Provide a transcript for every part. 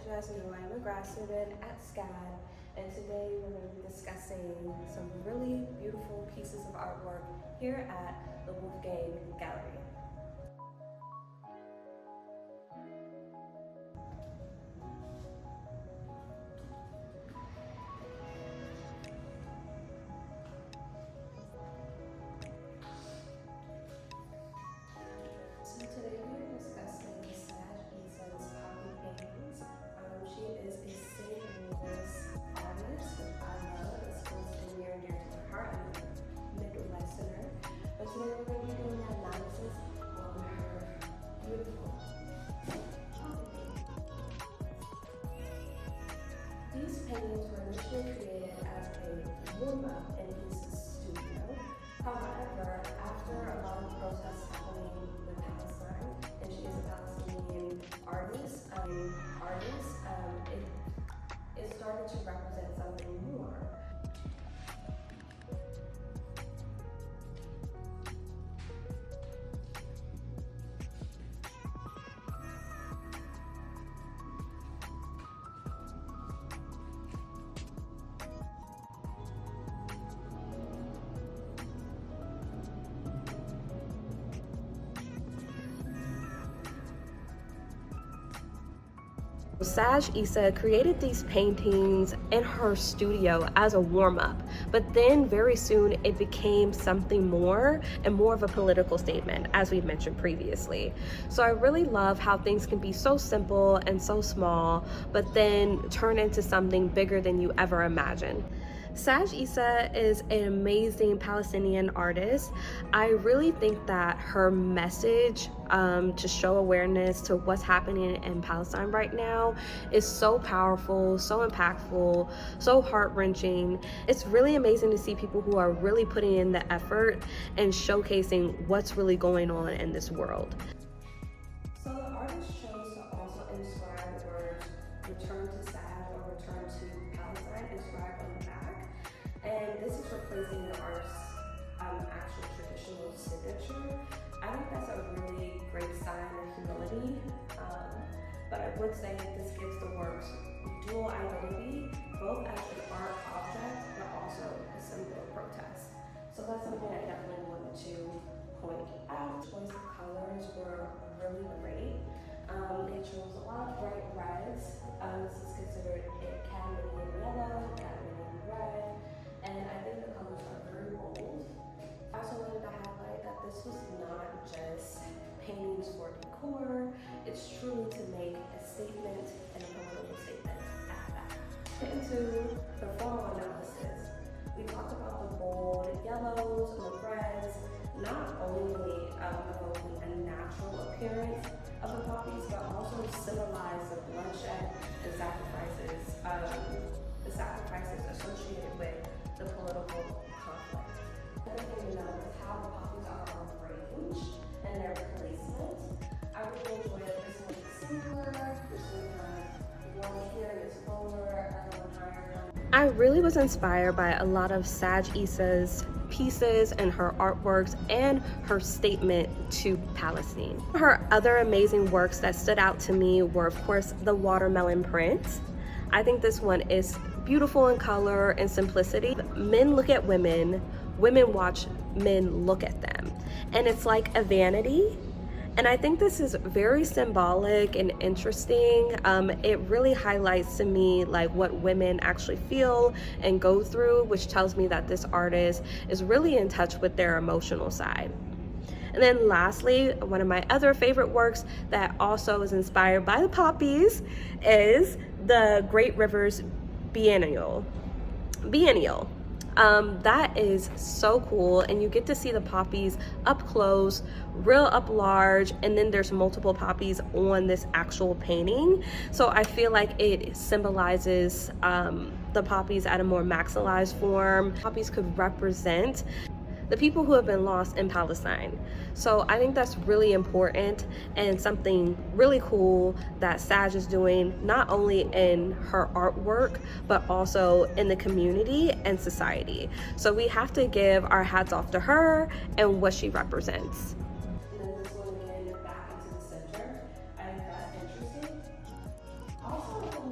you guys know, I'm a grad student at SCAD, and today we're going to be discussing some really beautiful pieces of artwork here at the Wolfgang Gallery. So today we are discussing Issa's poppy paintings. She is a St. Louis artist that I love. It's close and near and dear to my heart. I'm a Midwesterner. But today we're going to be doing an analysis on her beautiful poppy paintings. These paintings were initially created as a warm-up in Issa's studio. However, after a lot of protests happening with Palestine, and she is a Palestinian artist, it started to represent something more. Issa created these paintings in her studio as a warm-up, but then very soon it became something more and more of a political statement, as we've mentioned previously. So I really love how things can be so simple and so small, but then turn into something bigger than you ever imagined. Issa is an amazing Palestinian artist. I really think that her message to show awareness to what's happening in Palestine right now is so powerful, so impactful, so heart-wrenching. It's really amazing to see people who are really putting in the effort and showcasing what's really going on in this world. So the artist chose to also inscribe the words "Return to Sad" or "Return to Palestine" inscribed on the back. And this is replacing the artist's actual traditional signature. I think that's a really great sign of humility, but I would say that this gives the works dual identity, both as an art object, but also a symbol of protest. So that's something I definitely wanted to point out. The choice of colors were really great. They chose a lot of bright reds. This is considered a cadmium yellow, cadmium red, and I think the colors are very bold. I also wanted to highlight that this was not just paintings for decor, it's truly to make a statement and a political statement at that. Into the formal analysis, we talked about the bold yellows and the reds, not only evoking a natural appearance of the poppies, but also symbolize the bloodshed and sacrifices associated with the political conflict. Another thing to note is how the poppies are arranged and their placement. I really enjoy it. This one is simpler, this one one here is lower, and one higher. I really was inspired by a lot of Issa's pieces and her artworks and her statement to Palestine. Her other amazing works that stood out to me were, of course, the watermelon print. I think this one is beautiful in color and simplicity. Men look at women, women watch men look at them. And it's like a vanity. And I think this is very symbolic and interesting. It really highlights to me like what women actually feel and go through, which tells me that this artist is really in touch with their emotional side. And then lastly, one of my other favorite works that also is inspired by the poppies is the Great Rivers Biennial. That is so cool, and you get to see the poppies up close, real up large, and then there's multiple poppies on this actual painting. So I feel like it symbolizes the poppies at a more maximalized form. Poppies could represent the people who have been lost in Palestine. So I think that's really important and something really cool that Saj is doing, not only in her artwork, but also in the community and society. So we have to give our hats off to her and what she represents. And then this one again, back into the center. I think that's interesting. Also,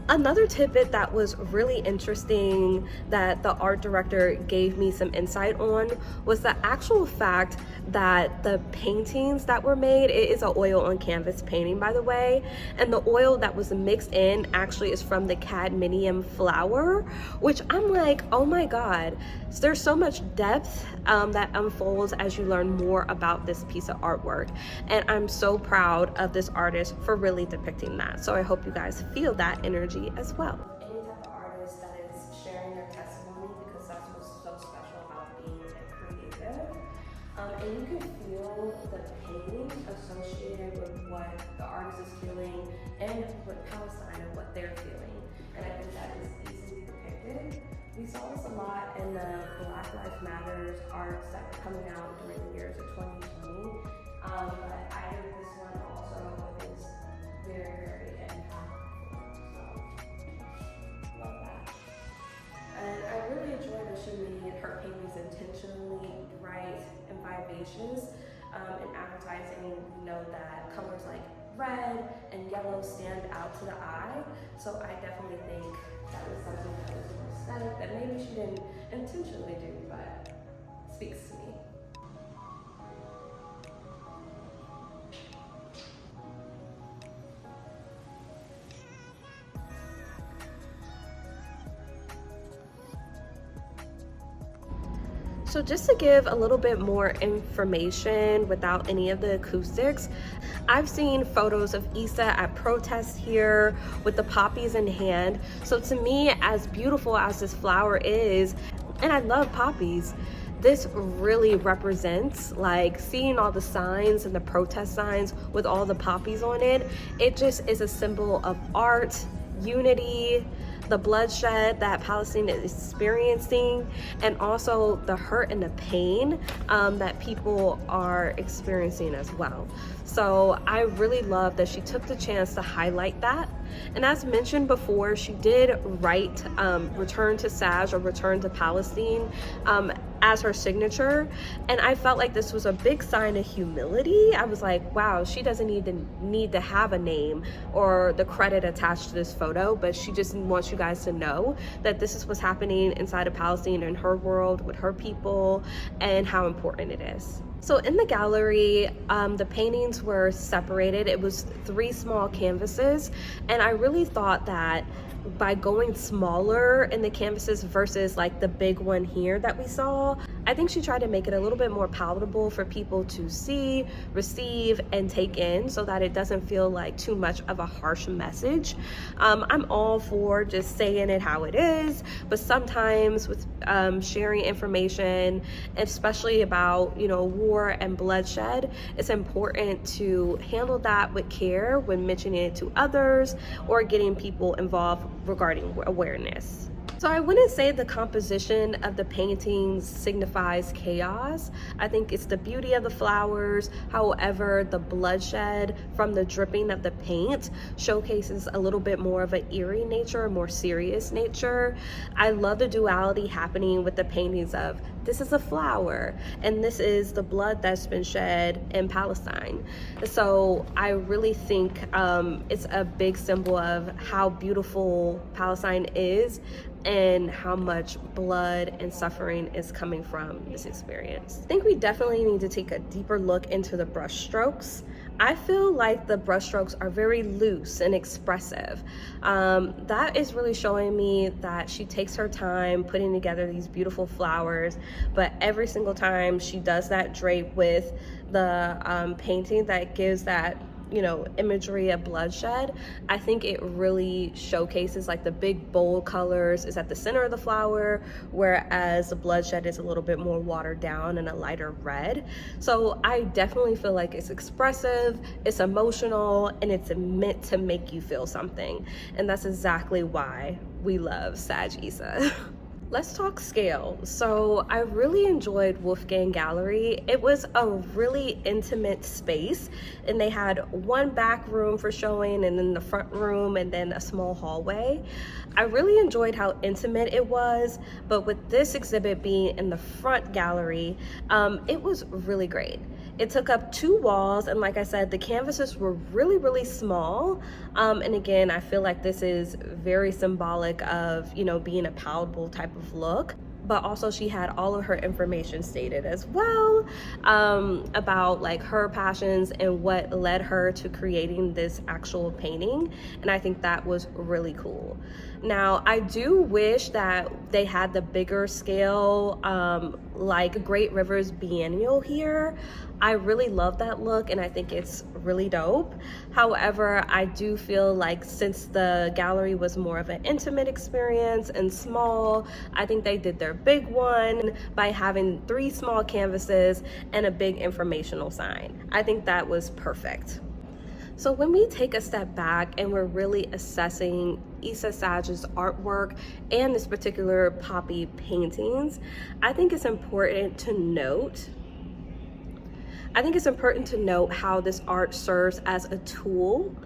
Another tidbit that was really interesting that the art director gave me some insight on was the actual fact that the paintings that were made, it is an oil on canvas painting, by the way, and the oil that was mixed in actually is from the cadmium flower, which I'm like, oh my god, there's so much depth that unfolds as you learn more about this piece of artwork, and I'm so proud of this artist for really depicting that. So I hope you guys feel that energy as well. Any type of artist that is sharing their testimony, because that's what's so special about being a creative. And you can feel the pain associated with what the artist is feeling and with Palestine and what they're feeling. And I think that is easily depicted. We saw this a lot in the Black Lives Matters arts that were coming out during the years of 2020. But I think this one also is very, very impactful. So, love that. And I really enjoyed that she made her paintings intentionally bright and vivacious. In advertising, we know that colors like red and yellow stand out to the eye. So I definitely think that was something that was more aesthetic that maybe she didn't intentionally do, but speaks to me. So just to give a little bit more information without any of the acoustics, I've seen photos of Issa at protests here with the poppies in hand. So to me, as beautiful as this flower is, and I love poppies, this really represents, like, seeing all the signs and the protest signs with all the poppies on it. It just is a symbol of art, unity, the bloodshed that Palestine is experiencing, and also the hurt and the pain that people are experiencing as well. So I really love that she took the chance to highlight that. And as mentioned before, she did write Return to Saj, or Return to Palestine, as her signature, and I felt like this was a big sign of humility. I was like, wow, she doesn't need to have a name or the credit attached to this photo, but she just wants you guys to know that this is what's happening inside of Palestine, in her world, with her people, and how important it is. So in the gallery, the paintings were separated. It was 3 small canvases, and I really thought that by going smaller in the canvases versus like the big one here that we saw, I think she tried to make it a little bit more palatable for people to see, receive, and take in, so that it doesn't feel like too much of a harsh message. I'm all for just saying it how it is, but sometimes with sharing information, especially about, you know, war and bloodshed, it's important to handle that with care when mentioning it to others or getting people involved regarding awareness. So I wouldn't say the composition of the paintings signifies chaos. I think it's the beauty of the flowers. However, the bloodshed from the dripping of the paint showcases a little bit more of an eerie nature, a more serious nature. I love the duality happening with the paintings of this is a flower and this is the blood that's been shed in Palestine. So I really think it's a big symbol of how beautiful Palestine is and how much blood and suffering is coming from this experience. I think we definitely need to take a deeper look into the brush strokes. I feel like the brush strokes are very loose and expressive. That is really showing me that she takes her time putting together these beautiful flowers, but every single time she does that drape with the painting that gives that, you know, imagery of bloodshed, I think it really showcases like the big bold colors is at the center of the flower, whereas the bloodshed is a little bit more watered down and a lighter red. So I definitely feel like it's expressive, it's emotional, and it's meant to make you feel something. And that's exactly why we love Saj Issa. Let's talk scale. So I really enjoyed Wolfgang Gallery. It was a really intimate space, and they had one back room for showing and then the front room and then a small hallway. I really enjoyed how intimate it was, but with this exhibit being in the front gallery, it was really great. It took up 2 walls, and like I said, the canvases were really, really small. And again, I feel like this is very symbolic of, you know, being a palatable type of look. But also she had all of her information stated as well, about like her passions and what led her to creating this actual painting. And I think that was really cool. Now, I do wish that they had the bigger scale, like Great Rivers Biennial here. I really love that look and I think it's really dope. However, I do feel like since the gallery was more of an intimate experience and small, I think they did their big one by having 3 small canvases and a big informational sign. I think that was perfect. So when we take a step back and we're really assessing Issa Saj's artwork and this particular poppy paintings, I think it's important to note how this art serves as a tool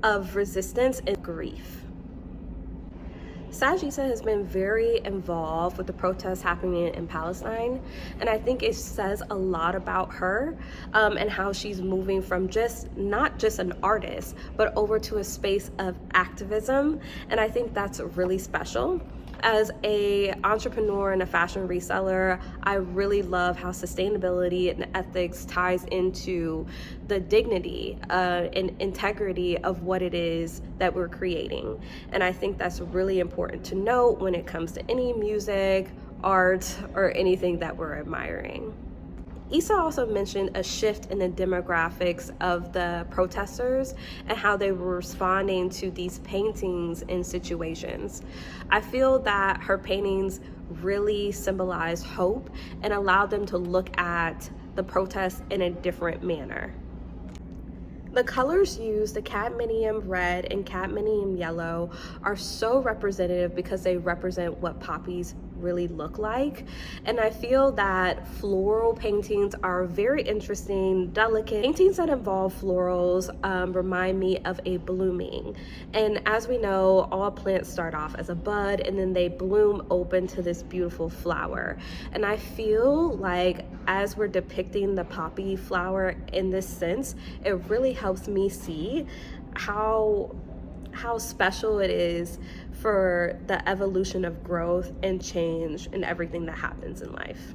of resistance and grief. Issa has been very involved with the protests happening in Palestine, and I think it says a lot about her, and how she's moving from not just an artist, but over to a space of activism, and I think that's really special. As an entrepreneur and a fashion reseller, I really love how sustainability and ethics ties into the dignity and integrity of what it is that we're creating. And I think that's really important to note when it comes to any music, art, or anything that we're admiring. Issa also mentioned a shift in the demographics of the protesters and how they were responding to these paintings and situations. I feel that her paintings really symbolized hope and allowed them to look at the protests in a different manner. The colors used, the cadmium red and cadmium yellow, are so representative because they represent what poppies really look like. And I feel that floral paintings are very interesting, delicate. Paintings that involve florals remind me of a blooming. And as we know, all plants start off as a bud and then they bloom open to this beautiful flower. And I feel like as we're depicting the poppy flower in this sense, it really helps me see how special it is for the evolution of growth and change and everything that happens in life.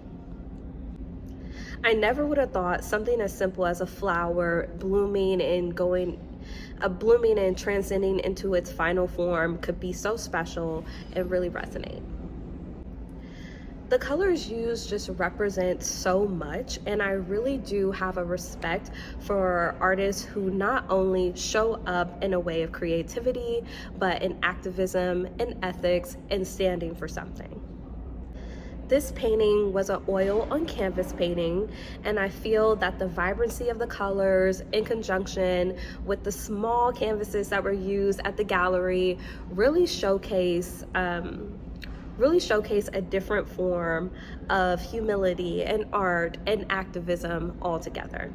I never would have thought something as simple as a flower blooming and transcending into its final form could be so special and really resonate. The colors used just represent so much, and I really do have a respect for artists who not only show up in a way of creativity, but in activism and ethics and standing for something. This painting was an oil on canvas painting, and I feel that the vibrancy of the colors in conjunction with the small canvases that were used at the gallery really showcase a different form of humility and art and activism altogether.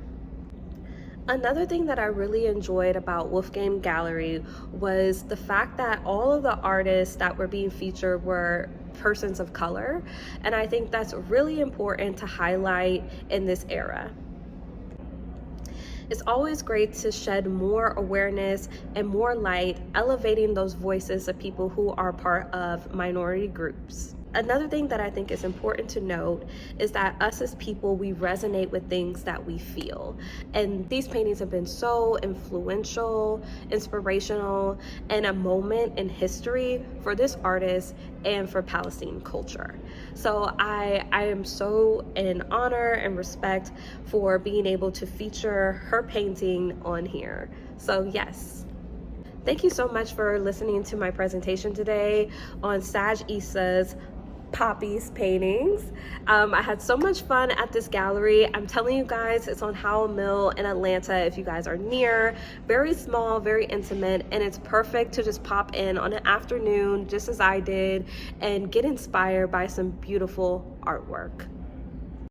Another thing that I really enjoyed about Wolfgang Gallery was the fact that all of the artists that were being featured were persons of color, and I think that's really important to highlight in this era. It's always great to shed more awareness and more light, elevating those voices of people who are part of minority groups. Another thing that I think is important to note is that us as people, we resonate with things that we feel. And these paintings have been so influential, inspirational, and a moment in history for this artist and for Palestinian culture. So I am so in honor and respect for being able to feature her painting on here. So yes. Thank you so much for listening to my presentation today on Issa's Poppy's paintings. I had so much fun at this gallery. I'm telling you guys, it's on Howell Mill in Atlanta if you guys are near. Very small, very intimate, and it's perfect to just pop in on an afternoon, just as I did, and get inspired by some beautiful artwork.